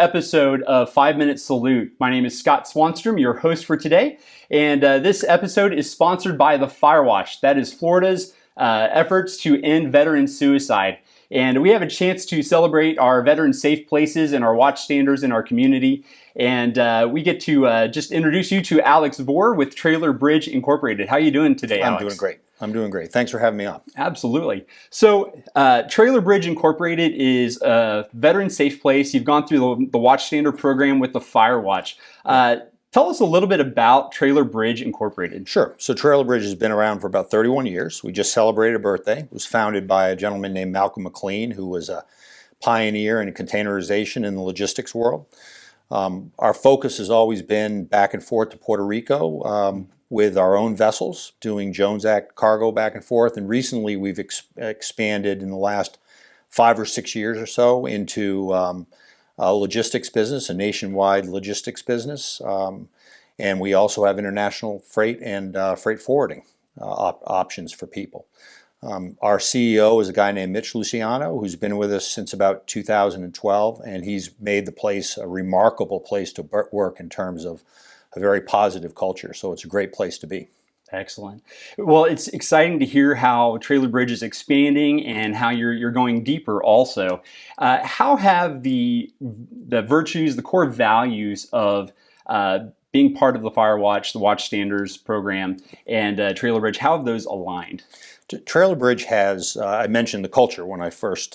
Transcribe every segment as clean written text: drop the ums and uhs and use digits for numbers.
episode of 5 Minute Salute. My name is Scott Swanstrom, your host for today, and this episode is sponsored by the Firewatch. That is Florida's efforts to end veteran suicide. And we have a chance to celebrate our veteran safe places and our watchstanders in our community. And we get to just introduce you to Alex Vore with Trailer Bridge Incorporated. How are you doing today, Alex? I'm doing great. Thanks for having me on. Absolutely. So Trailer Bridge Incorporated is a veteran safe place. You've gone through the Watchstander program with the Firewatch. Tell us a little bit about Trailer Bridge Incorporated. Sure. So Trailer Bridge has been around for about 31 years. We just celebrated a birthday. It was founded by a gentleman named Malcolm McLean, who was a pioneer in containerization in the logistics world. Our focus has always been back and forth to Puerto Rico with our own vessels, doing Jones Act cargo back and forth. And recently we've expanded in the last 5 or 6 years or so into a logistics business, a nationwide logistics business. And we also have international freight and freight forwarding options for people. Our CEO is a guy named Mitch Luciano, who's been with us since about 2012, and he's made the place a remarkable place to work in terms of a very positive culture. So it's a great place to be. Excellent. Well, it's exciting to hear how Trailer Bridge is expanding and how you're going deeper also. How have the virtues, the core values of being part of the Firewatch, the Watchstanders program, and Trailer Bridge, how have those aligned? Trailer Bridge has, I mentioned the culture when we first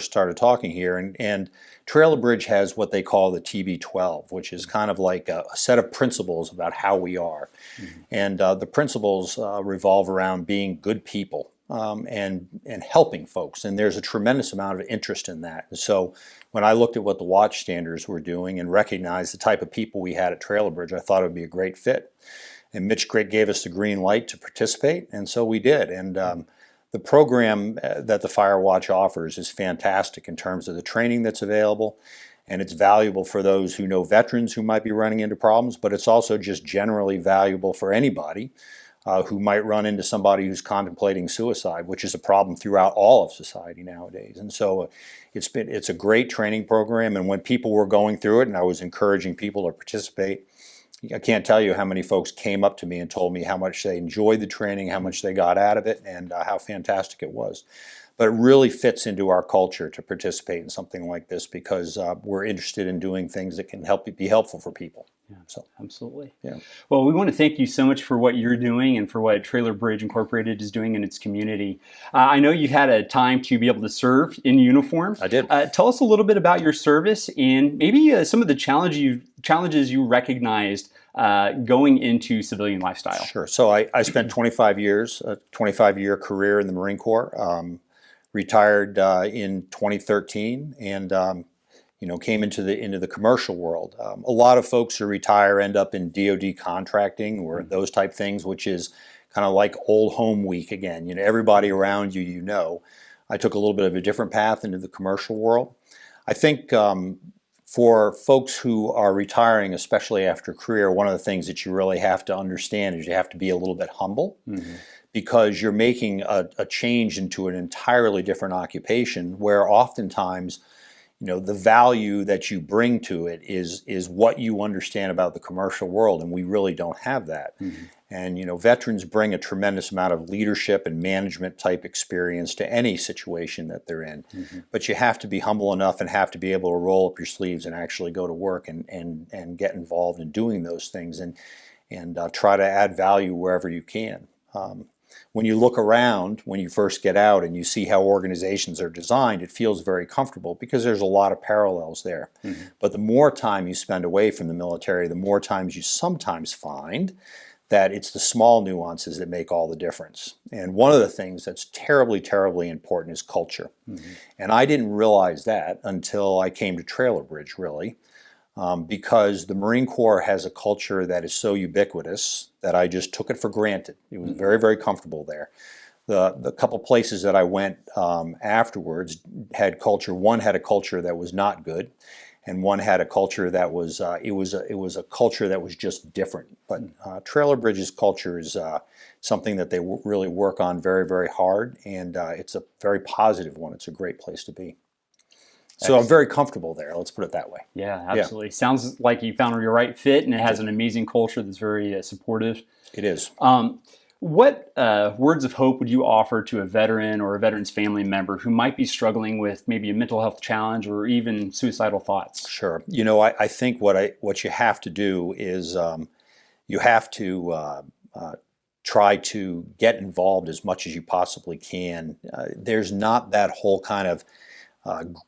started talking here, and Trailer Bridge has what they call the TB12, which is kind of like a set of principles about how we are. Mm-hmm. And the principles revolve around being good people and helping folks, and there's a tremendous amount of interest in that. And so when I looked at what the Watchstanders were doing and recognized the type of people we had at Trailer Bridge, I thought it would be a great fit. And Mitch gave us the green light to participate, and so we did. And the program that the Firewatch offers is fantastic in terms of the training that's available, and it's valuable for those who know veterans who might be running into problems, but it's also just generally valuable for anybody who might run into somebody who's contemplating suicide, which is a problem throughout all of society nowadays. And so it's a great training program, and when people were going through it, and I was encouraging people to participate, I can't tell you how many folks came up to me and told me how much they enjoyed the training, how much they got out of it, and how fantastic it was. But it really fits into our culture to participate in something like this because we're interested in doing things that can be helpful for people. Yeah, so absolutely. Yeah. Well, we want to thank you so much for what you're doing and for what Trailer Bridge Incorporated is doing in its community. I know you had a time to be able to serve in uniform. I did. Tell us a little bit about your service and maybe some of the challenges you recognized going into civilian lifestyle. Sure. So I spent 25 years, a 25-year career in the Marine Corps. Retired in 2013, and came into the commercial world. A lot of folks who retire end up in DoD contracting or those type things, which is kind of like old home week again. Everybody around you. I took a little bit of a different path into the commercial world. I think for folks who are retiring, especially after a career, one of the things that you really have to understand is you have to be a little bit humble. Mm-hmm. Because you're making a change into an entirely different occupation where oftentimes, the value that you bring to it is what you understand about the commercial world, and we really don't have that. Mm-hmm. And, veterans bring a tremendous amount of leadership and management type experience to any situation that they're in. Mm-hmm. But you have to be humble enough and have to be able to roll up your sleeves and actually go to work and get involved in doing those things and try to add value wherever you can. When you look around, when you first get out and you see how organizations are designed, it feels very comfortable because there's a lot of parallels there. Mm-hmm. But the more time you spend away from the military, the more times you sometimes find that it's the small nuances that make all the difference. And one of the things that's terribly, terribly important is culture. Mm-hmm. And I didn't realize that until I came to Trailer Bridge, really. Because the Marine Corps has a culture that is so ubiquitous that I just took it for granted. It was very, very comfortable there. The couple places that I went afterwards had culture. One had a culture that was not good, and one had a culture that was it was a culture that was just different. But Trailer Bridge's culture is something that they really work on very, very hard, and it's a very positive one. It's a great place to be. So I'm very comfortable there. Let's put it that way. Yeah, absolutely. Sounds like you found your right fit, and it has an amazing culture that's very supportive. It is. What words of hope would you offer to a veteran or a veteran's family member who might be struggling with maybe a mental health challenge or even suicidal thoughts? Sure. I think what you have to do is you have to try to get involved as much as you possibly can. There's not that whole kind of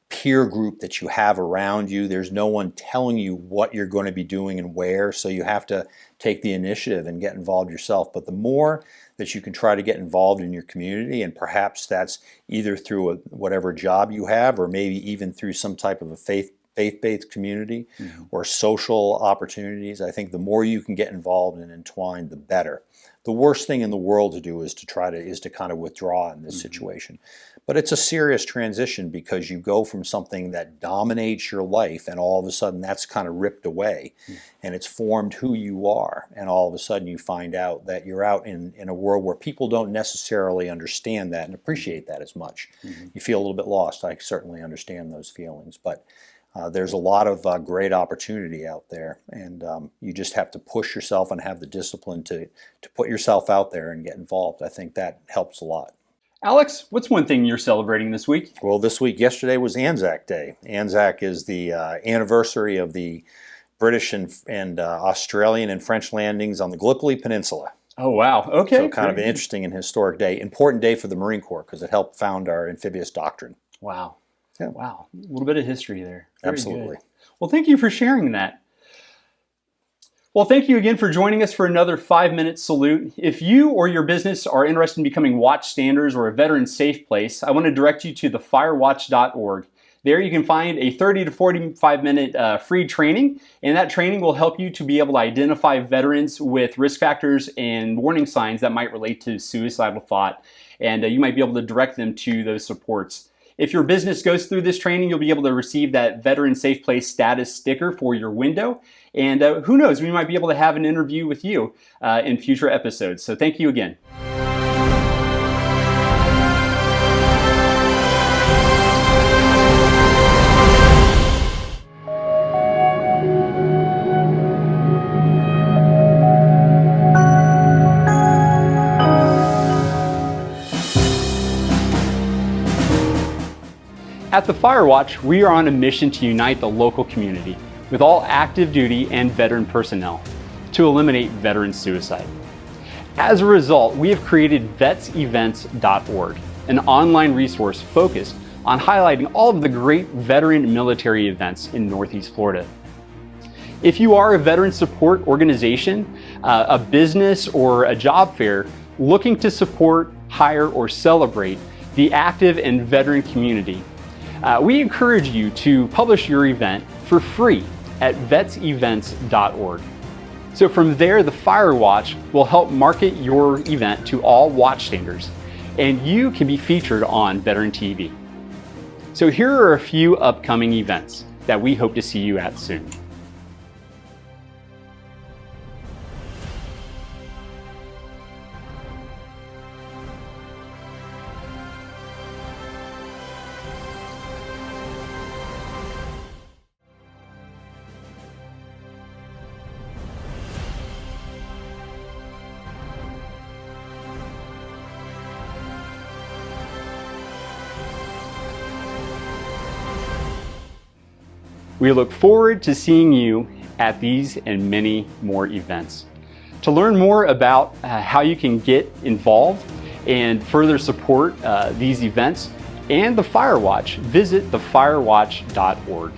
peer group that you have around you. There's no one telling you what you're going to be doing and where, so you have to take the initiative and get involved yourself. But the more that you can try to get involved in your community, and perhaps that's either through whatever job you have, or maybe even through some type of a faith-based community or social opportunities, I think the more you can get involved and entwined, the better. The worst thing in the world to do is to kind of withdraw in this situation. But it's a serious transition, because you go from something that dominates your life, and all of a sudden that's kind of ripped away, and it's formed who you are, and all of a sudden you find out that you're out in a world where people don't necessarily understand that and appreciate that as much. You feel a little bit lost. I certainly understand those feelings, but there's a lot of great opportunity out there, and you just have to push yourself and have the discipline to put yourself out there and get involved. I think that helps a lot. Alex, what's one thing you're celebrating this week? Well, yesterday was Anzac Day. Anzac is the anniversary of the British and Australian and French landings on the Gallipoli Peninsula. Oh, wow. Okay. So kind of an interesting and historic day. Important day for the Marine Corps, because it helped found our amphibious doctrine. Wow. Yeah. Wow. A little bit of history there. Very Absolutely. Good. Well, thank you for sharing that. Well, thank you again for joining us for another 5-minute salute. If you or your business are interested in becoming watchstanders or a veteran safe place, I want to direct you to thefirewatch.org. There you can find a 30 to 45-minute free training, and that training will help you to be able to identify veterans with risk factors and warning signs that might relate to suicidal thought, and you might be able to direct them to those supports. If your business goes through this training, you'll be able to receive that Veteran Safe Place status sticker for your window. And who knows, we might be able to have an interview with you in future episodes. So thank you again. At the Firewatch, we are on a mission to unite the local community with all active duty and veteran personnel to eliminate veteran suicide. As a result, we have created vetsevents.org, an online resource focused on highlighting all of the great veteran and military events in Northeast Florida. If you are a veteran support organization, a business, or a job fair looking to support, hire, or celebrate the active and veteran community, we encourage you to publish your event for free at vetsevents.org. So from there, the Firewatch will help market your event to all watchstanders, and you can be featured on Veteran TV. So here are a few upcoming events that we hope to see you at soon. We look forward to seeing you at these and many more events. To learn more about how you can get involved and further support these events and the Firewatch, visit thefirewatch.org.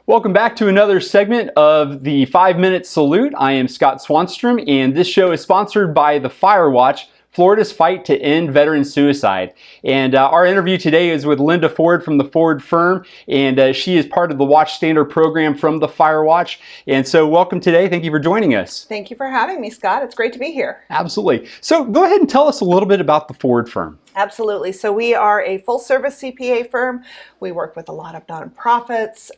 Welcome back to another segment of the 5-Minute Salute. I am Scott Swanstrom, and this show is sponsored by the Firewatch, Florida's fight to end veteran suicide. And our interview today is with Linda Ford from the Ford firm, and she is part of the Watchstander program from the Firewatch. And so welcome today. Thank you for joining us. Thank you for having me, Scott. It's great to be here. Absolutely. So go ahead and tell us a little bit about the Ford firm. Absolutely. So we are a full-service CPA firm. We work with a lot of nonprofits,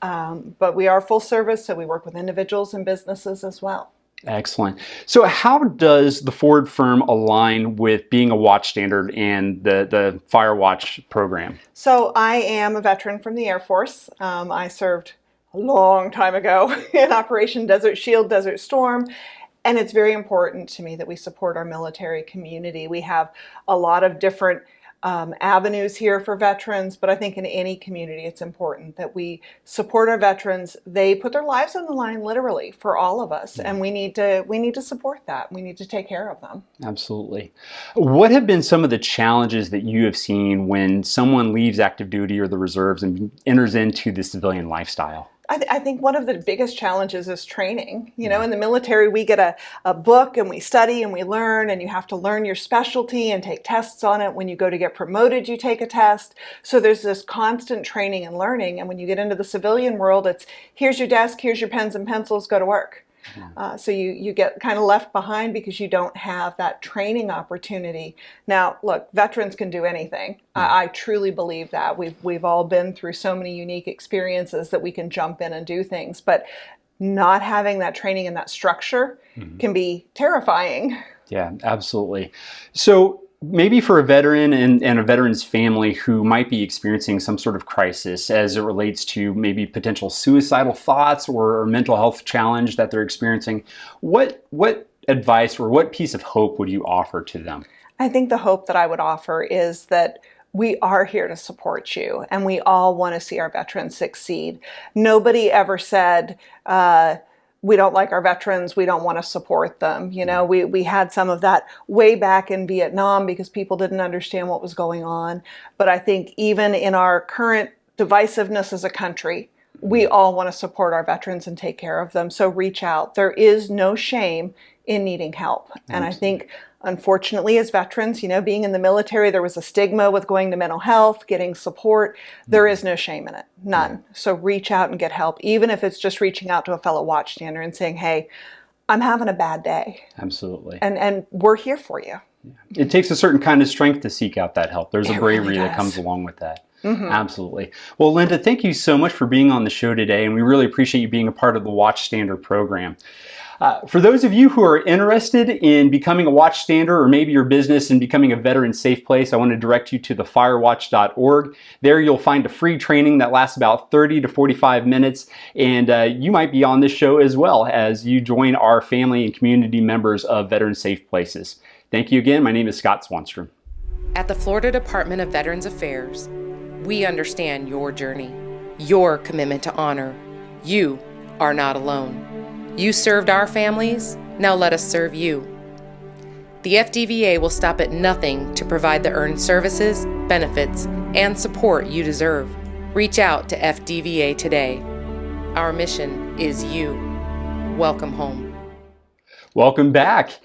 but we are full service, so we work with individuals and businesses as well. Excellent. So how does the Ford firm align with being a Watchstander and the Firewatch program? So I am a veteran from the Air Force. I served a long time ago in Operation Desert Shield, Desert Storm. And it's very important to me that we support our military community. We have a lot of different avenues here for veterans, but I think in any community it's important that we support our veterans. They put their lives on the line literally for all of us, and we need to support that. We need to take care of them. Absolutely. What have been some of the challenges that you have seen when someone leaves active duty or the reserves and enters into the civilian lifestyle? I think one of the biggest challenges is training. You know, in the military, we get a book and we study and we learn, and you have to learn your specialty and take tests on it. When you go to get promoted, you take a test. So there's this constant training and learning. And when you get into the civilian world, it's here's your desk, here's your pens and pencils, go to work. So you get kind of left behind because you don't have that training opportunity. Now, look, veterans can do anything. I truly believe that. We've all been through so many unique experiences that we can jump in and do things. But not having that training and that structure can be terrifying. Yeah, absolutely. So maybe for a veteran and a veteran's family who might be experiencing some sort of crisis as it relates to maybe potential suicidal thoughts or mental health challenge that they're experiencing, what advice or what piece of hope would you offer to them? I think the hope that I would offer is that we are here to support you, and we all want to see our veterans succeed. Nobody ever said, we don't like our veterans, we don't want to support them. You know, we had some of that way back in Vietnam because people didn't understand what was going on. But I think even in our current divisiveness as a country, we all want to support our veterans and take care of them. So reach out. There is no shame in needing help. Absolutely. And I think, unfortunately, as veterans, you know, being in the military, there was a stigma with going to mental health, getting support. There is no shame in it, none. So reach out and get help, even if it's just reaching out to a fellow Watchstander and saying, hey, I'm having a bad day. Absolutely. And we're here for you. Yeah. It takes a certain kind of strength to seek out that help. There's a bravery really that comes along with that. Mm-hmm. Absolutely. Well, Linda, thank you so much for being on the show today, and we really appreciate you being a part of the Watchstander program. For those of you who are interested in becoming a Watchstander or maybe your business and becoming a veteran safe place, I want to direct you to thefirewatch.org. There you'll find a free training that lasts about 30 to 45 minutes, and you might be on this show as well as you join our family and community members of Veteran Safe Places. Thank you again. My name is Scott Swanstrom. At the Florida Department of Veterans Affairs, we understand your journey, your commitment to honor. You are not alone. You served our families, now let us serve you. The FDVA will stop at nothing to provide the earned services, benefits, and support you deserve. Reach out to FDVA today. Our mission is you. Welcome home. Welcome back.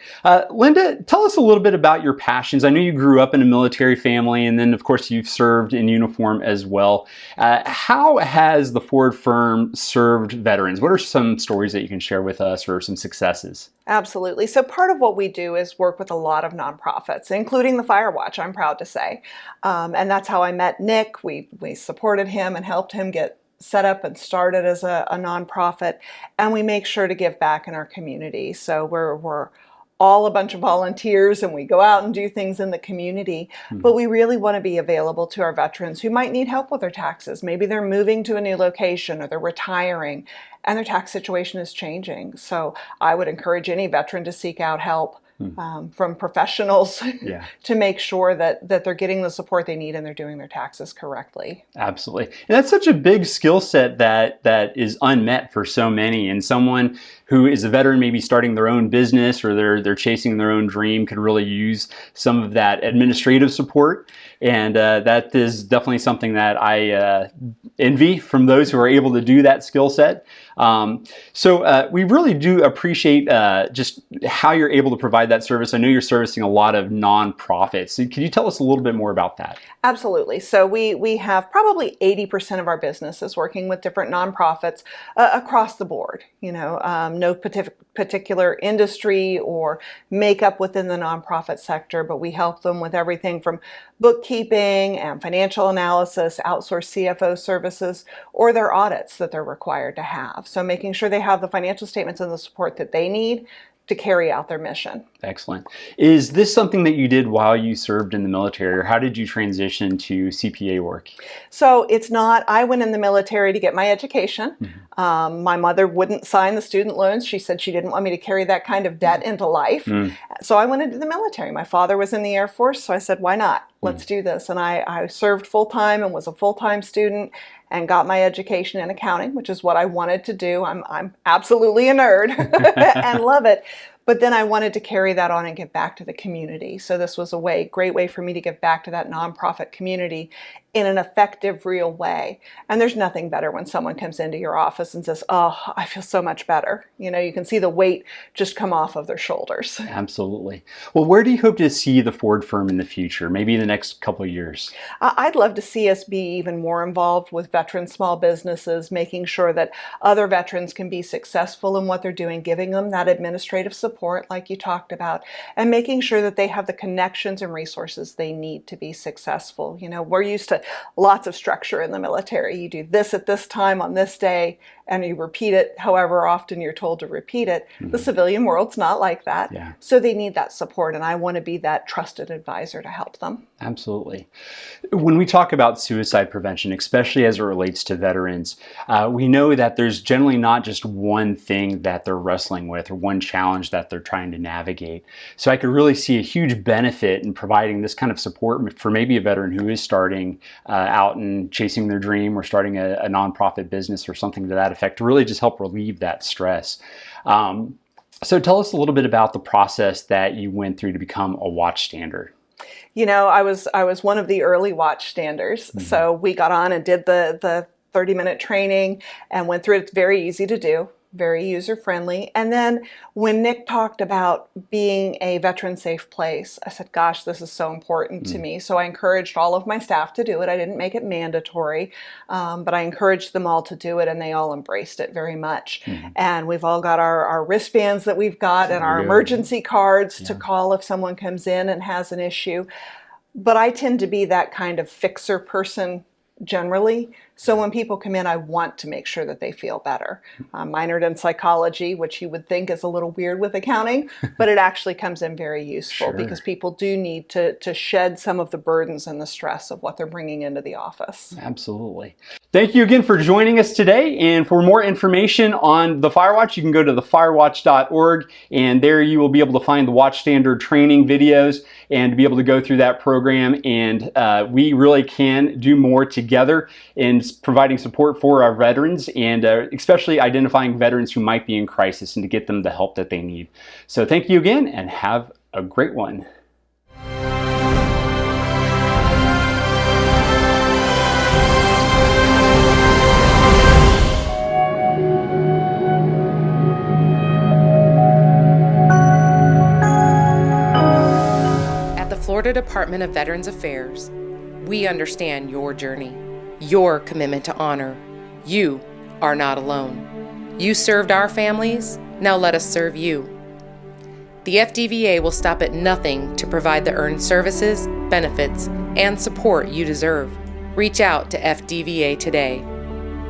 Linda, tell us a little bit about your passions. I know you grew up in a military family, and then of course you've served in uniform as well. How has the Ford firm served veterans? What are some stories that you can share with us or some successes? Absolutely. So part of what we do is work with a lot of nonprofits, including the Firewatch, I'm proud to say. And that's how I met Nick. We supported him and helped him get set up and started as a nonprofit, and we make sure to give back in our community. So we're all a bunch of volunteers, and we go out and do things in the community, but we really want to be available to our veterans who might need help with their taxes. Maybe they're moving to a new location or they're retiring and their tax situation is changing. So I would encourage any veteran to seek out help from professionals to make sure that they're getting the support they need and they're doing their taxes correctly. Absolutely. And that's such a big skill set that is unmet for so many. And someone who is a veteran, maybe starting their own business or they're chasing their own dream, could really use some of that administrative support. And that is definitely something that I envy from those who are able to do that skill set. So we really do appreciate just how you're able to provide provide that service. I know you're servicing a lot of nonprofits. So can you tell us a little bit more about that? Absolutely. So we have probably 80% of our businesses working with different nonprofits across the board. No particular industry or makeup within the nonprofit sector, but we help them with everything from bookkeeping and financial analysis, outsourced CFO services, or their audits that they're required to have. So making sure they have the financial statements and the support that they need to carry out their mission. Excellent. Is this something that you did while you served in the military, or how did you transition to CPA work? So it's not, I went in the military to get my education. My mother wouldn't sign the student loans. She said she didn't want me to carry that kind of debt into life. So I went into the military. My father was in the Air Force, so I said, why not? Let's do this. And I served full-time and was a full-time student and got my education in accounting, which is what I wanted to do. I'm absolutely a nerd and love it. But then I wanted to carry that on and give back to the community. So this was a great way for me to give back to that nonprofit community in an effective, real way. And there's nothing better when someone comes into your office and says, oh, I feel so much better. You can see the weight just come off of their shoulders. Absolutely. Well, where do you hope to see the Ford firm in the future, maybe in the next couple of years? I'd love to see us be even more involved with veteran small businesses, making sure that other veterans can be successful in what they're doing, giving them that administrative support like you talked about, and making sure that they have the connections and resources they need to be successful. We're used to lots of structure in the military. You do this at this time on this day, and you repeat it however often you're told to repeat it. The civilian world's not like that. Yeah. So they need that support, and I want to be that trusted advisor to help them. Absolutely. When we talk about suicide prevention, especially as it relates to veterans, we know that there's generally not just one thing that they're wrestling with or one challenge that they're trying to navigate. So I could really see a huge benefit in providing this kind of support for maybe a veteran who is starting out and chasing their dream or starting a nonprofit business or something to that effect, to really just help relieve that stress. So tell us a little bit about the process that you went through to become a watchstander. I was one of the early watchstanders. So we got on and did the 30-minute training and went through it. It's very easy to do, very user-friendly. And then when Nick talked about being a veteran-safe place, I said, gosh, this is so important to me. So I encouraged all of my staff to do it. I didn't make it mandatory, but I encouraged them all to do it, and they all embraced it very much. And we've all got our wristbands that we've got and our emergency cards to call if someone comes in and has an issue. But I tend to be that kind of fixer person generally. So when people come in, I want to make sure that they feel better. I'm minored in psychology, which you would think is a little weird with accounting, but it actually comes in very useful because people do need to shed some of the burdens and the stress of what they're bringing into the office. Absolutely. Thank you again for joining us today. And for more information on the Firewatch, you can go to thefirewatch.org, and there you will be able to find the Watchstander training videos and be able to go through that program. And we really can do more together in providing support for our veterans, and especially identifying veterans who might be in crisis and to get them the help that they need. So thank you again, and have a great one. At the Florida Department of Veterans Affairs, we understand your journey, your commitment to honor. You are not alone. You served our families, now let us serve you. The FDVA will stop at nothing to provide the earned services, benefits, and support you deserve. Reach out to FDVA today.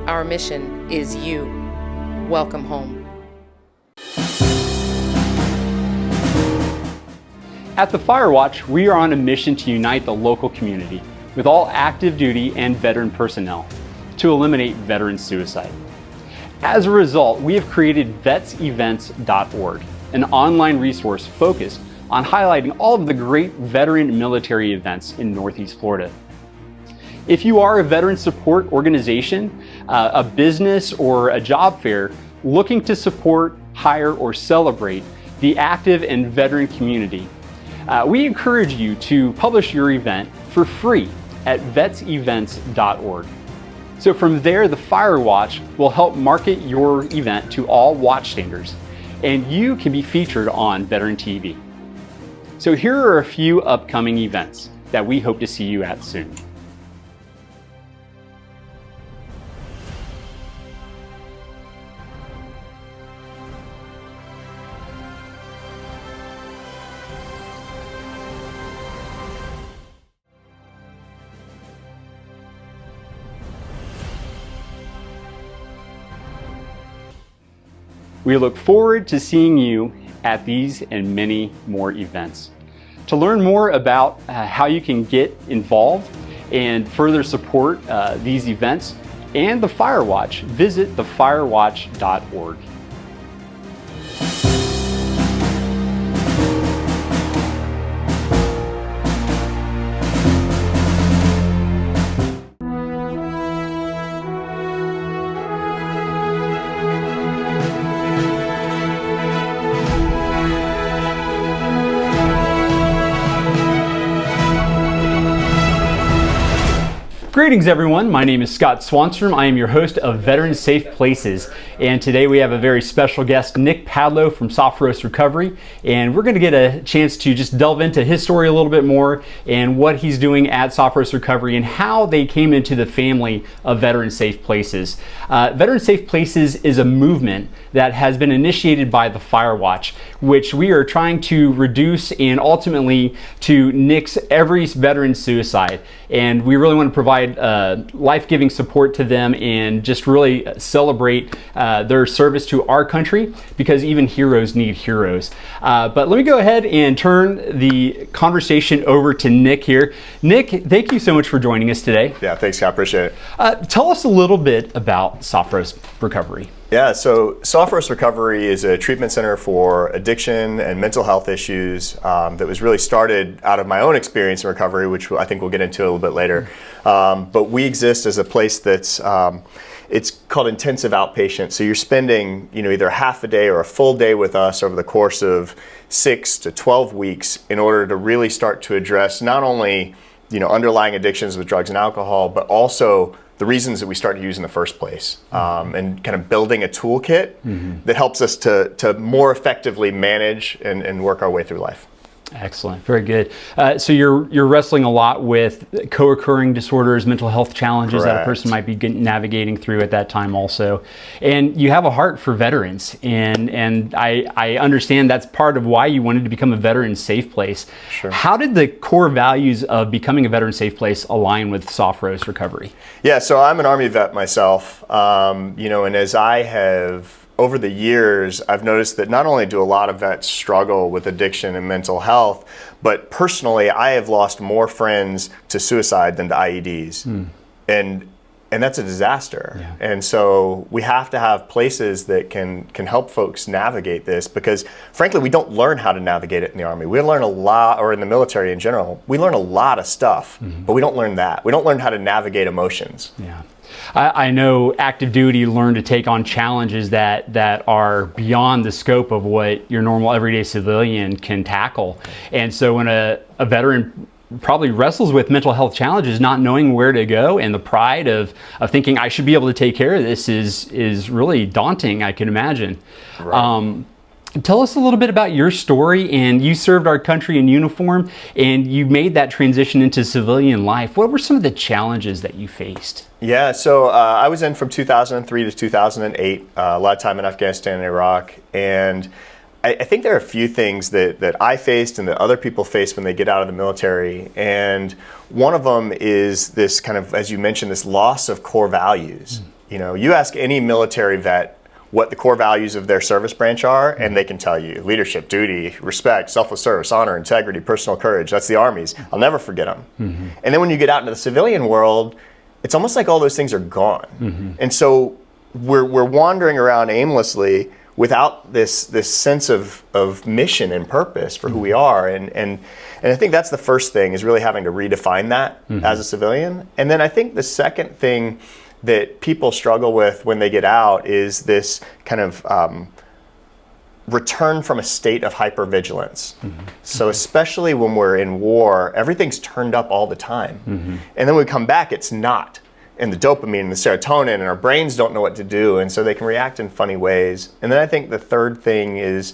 Our mission is you. Welcome home. At the Firewatch, we are on a mission to unite the local community with all active duty and veteran personnel to eliminate veteran suicide. As a result, we have created vetsevents.org, an online resource focused on highlighting all of the great veteran military events in Northeast Florida. If you are a veteran support organization, a business, or a job fair looking to support, hire, or celebrate the active and veteran community, we encourage you to publish your event for free at vetsevents.org. So from there, the Firewatch will help market your event to all watchstanders, and you can be featured on Veteran TV. So here are a few upcoming events that we hope to see you at soon. We look forward to seeing you at these and many more events. To learn more about how you can get involved and further support these events and the Firewatch, visit thefirewatch.org. Greetings everyone, my name is Scott Swanstrom. I am your host of Veteran Safe Places, and today we have a very special guest, Nick Padlow from Sophros Recovery, and we're going to get a chance to just delve into his story a little bit more and what he's doing at Sophros Recovery and how they came into the family of Veteran Safe Places. Veteran Safe Places is a movement that has been initiated by the Firewatch, which we are trying to reduce and ultimately to nix every veteran suicide. And we really want to provide life-giving support to them and just really celebrate their service to our country, because even heroes need heroes. But let me go ahead and turn the conversation over to Nick here. Nick, thank you so much for joining us today. Yeah, thanks, Scott. Appreciate it. Tell us a little bit about Sophros Recovery. Yeah, so Sophros Recovery is a treatment center for addiction and mental health issues that was really started out of my own experience in recovery, which I think we'll get into a little bit later. But we exist as a place that's it's called intensive outpatient. So you're spending, either half a day or a full day with us over the course of 6 to 12 weeks in order to really start to address not only underlying addictions with drugs and alcohol, but also the reasons that we started using in the first place, and kind of building a toolkit that helps us to more effectively manage and work our way through life. Excellent, very good. So you're wrestling a lot with co-occurring disorders, mental health challenges that a person might be navigating through at that time also. And you have a heart for veterans, and I understand that's part of why you wanted to become a veteran safe place. Sure. How did the core values of becoming a veteran safe place align with Sophros Recovery? Yeah, so I'm an Army vet myself, and as I have over the years, I've noticed that not only do a lot of vets struggle with addiction and mental health, but personally, I have lost more friends to suicide than to IEDs. And that's a disaster. Yeah. And so we have to have places that can help folks navigate this, because frankly, we don't learn how to navigate it in the Army. We learn a lot, or in the military in general, we learn a lot of stuff, but we don't learn that. We don't learn how to navigate emotions. Yeah. I know active duty learned to take on challenges that are beyond the scope of what your normal everyday civilian can tackle. And so when a veteran probably wrestles with mental health challenges, not knowing where to go, and the pride of thinking I should be able to take care of this is really daunting, I can imagine. Right. Tell us a little bit about your story. And you served our country in uniform, and you made that transition into civilian life. What were some of the challenges that you faced? Yeah, so I was in from 2003 to 2008, a lot of time in Afghanistan and Iraq. And I think there are a few things that I faced and that other people face when they get out of the military. And one of them is this kind of, as you mentioned, this loss of core values. You ask any military vet what the core values of their service branch are, and they can tell you: leadership, duty, respect, selfless service, honor, integrity, personal courage. That's the Army's. I'll never forget them. And then when you get out into the civilian world, it's almost like all those things are gone. And so we're wandering around aimlessly without this sense of mission and purpose for who we are. And I think that's the first thing, is really having to redefine that as a civilian. And then I think the second thing that people struggle with when they get out is this kind of return from a state of hypervigilance. So especially when we're in war, everything's turned up all the time. And then when we come back, it's not. And the dopamine and the serotonin, and our brains don't know what to do, and so they can react in funny ways. And then I think the third thing is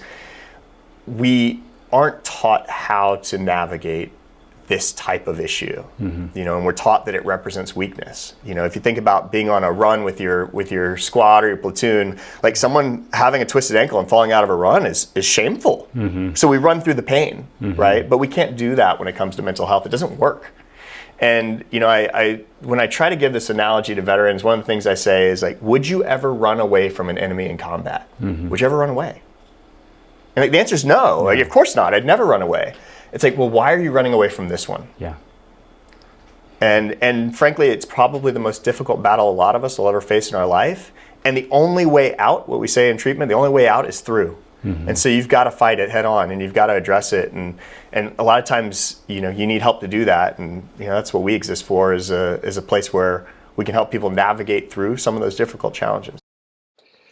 we aren't taught how to navigate this type of issue, you know, and we're taught that it represents weakness. You know, if you think about being on a run with your squad or your platoon, like someone having a twisted ankle and falling out of a run is shameful. So we run through the pain, right? But we can't do that when it comes to mental health. It doesn't work. And you know, I when I try to give this analogy to veterans, one of the things I say is like, would you ever run away from an enemy in combat? Would you ever run away? And like the answer is no. Like, of course not. I'd never run away. It's like, well, why are you running away from this one? Yeah. And frankly, it's probably the most difficult battle a lot of us will ever face in our life. And the only way out, what we say in treatment, the only way out is through. And so you've got to fight it head on, and you've got to address it. And a lot of times, you know, you need help to do that. And you know, that's what we exist for, is a place where we can help people navigate through some of those difficult challenges.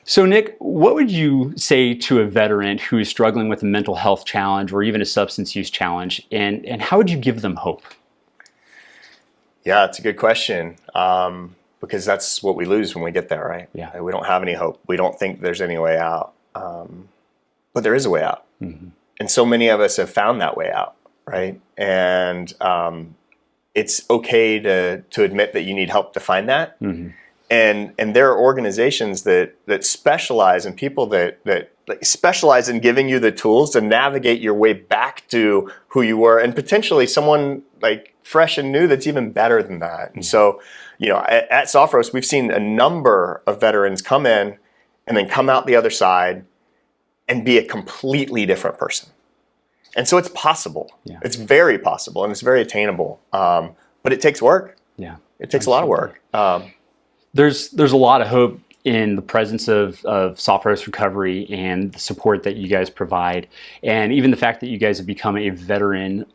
So Nick, what would you say to a veteran who is struggling with a mental health challenge or even a substance use challenge, and how would you give them hope? Yeah, it's a good question, because that's what we lose when we get there, right? Yeah. We don't have any hope. We don't think there's any way out, but there is a way out. And so many of us have found that way out, right? And it's okay to admit that you need help to find that. And there are organizations that specialize in people that like specialize in giving you the tools to navigate your way back to who you were, and potentially someone like fresh and new that's even better than that. And so, you know, at Sophros, we've seen a number of veterans come in and then come out the other side and be a completely different person. And so it's possible. Yeah. It's very possible, and it's very attainable. But it takes work. Yeah. It takes a lot of work. There's a lot of hope in the presence of Sophros Recovery and the support that you guys provide, and even the fact that you guys have become a veteran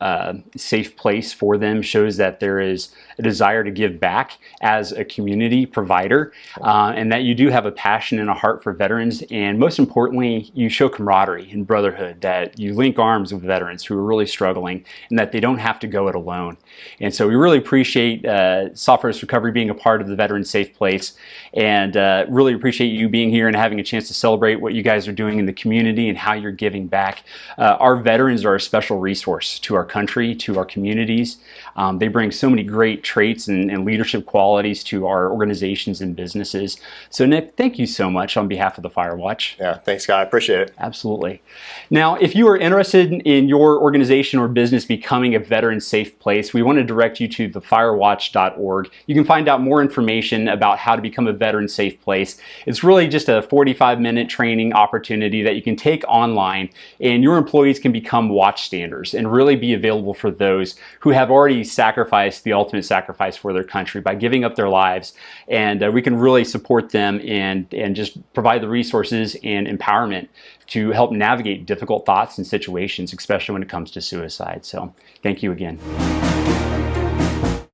safe place for them shows that there is a desire to give back as a community provider, and that you do have a passion and a heart for veterans, and most importantly, you show camaraderie and brotherhood, that you link arms with veterans who are really struggling and that they don't have to go it alone. And so we really appreciate Sophros Recovery being a part of the Veteran Safe Place, and really appreciate you being here and having a chance to celebrate what you guys are doing in the community and how you're giving back. Our veterans are a special resource to our country, to our communities. They bring so many great traits and leadership qualities to our organizations and businesses. So Nick, thank you so much on behalf of the Firewatch. Yeah, thanks, Scott. I appreciate it. Absolutely. Now, if you are interested in your organization or business becoming a veteran safe place, we want to direct you to thefirewatch.org. You can find out more information about how to become a veteran safe place. It's really just a 45-minute training opportunity that you can take online, and your employees can become watchstanders and really be available for those who have already sacrificed the ultimate sacrifice for their country by giving up their lives. And we can really support them and just provide the resources and empowerment to help navigate difficult thoughts and situations, especially when it comes to suicide. So thank you again.